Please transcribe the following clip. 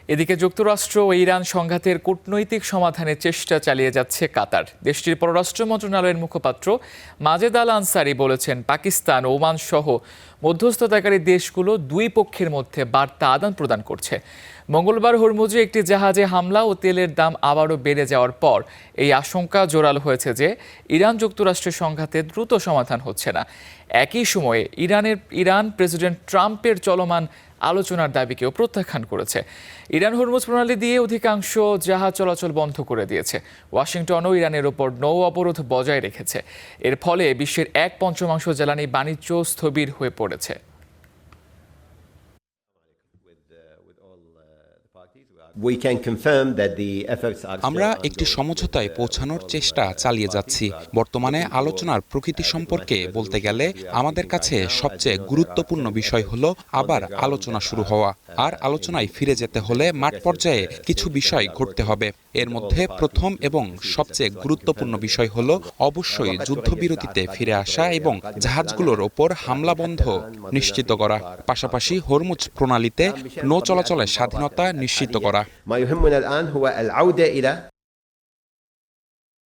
এদিকে যুক্তরাষ্ট্র ও ইরান সংঘাতের কূটনৈতিক সমাধানের চেষ্টা চালিয়ে যাচ্ছে কাতার। দেশটির পররাষ্ট্র মন্ত্রণালয়ের মুখপাত্র মাজেদ আল আনসারি বলেছেন, পাকিস্তান, ওমান সহ মধ্যস্থতাকারী দেশগুলো দুই পক্ষের মধ্যে বার্তা আদান প্রদান করছে। মঙ্গলবার হরমুজে একটি জাহাজে হামলা ও তেলের দাম আবারও বেড়ে যাওয়ার পর এই আশঙ্কা জোরালো হয়েছে যে ইরান যুক্তরাষ্ট্রের সংঘাতে দ্রুত সমাধান হচ্ছে না। একই সময়ে ইরান প্রেসিডেন্ট ট্রাম্পের চলমান আলোচনার দাবিকেও প্রত্যাখ্যান করেছে। ইরান হরমুজ প্রণালী দিয়ে অধিকাংশ জাহাজ চলাচল বন্ধ করে দিয়েছে। ওয়াশিংটনও ইরানের ওপর নৌ অবরোধ বজায় রেখেছে। এর ফলে বিশ্বের 1/5 জ্বালানি বাণিজ্য স্থবির হয়ে পড়েছে। আমরা একটি সমঝোতায় পৌঁছানোর চেষ্টা চালিয়ে যাচ্ছি। বর্তমানে আলোচনার প্রকৃতি সম্পর্কে বলতে গেলে আমাদের কাছে সবচেয়ে গুরুত্বপূর্ণ বিষয় হলো আবার আলোচনা শুরু হওয়া। আর আলোচনায় ফিরে যেতে হলে মাঠ পর্যায়ে কিছু বিষয় ঘটতে হবে। এর মধ্যে প্রথম এবং সবচেয়ে গুরুত্বপূর্ণ বিষয় হলো অবশ্যই যুদ্ধবিরতিতে ফিরে আসা এবং জাহাজগুলোর ওপর হামলা বন্ধ নিশ্চিত করা। পাশাপাশি হরমুজ প্রণালীতে নৌ চলাচলের স্বাধীনতা নিশ্চিত করা।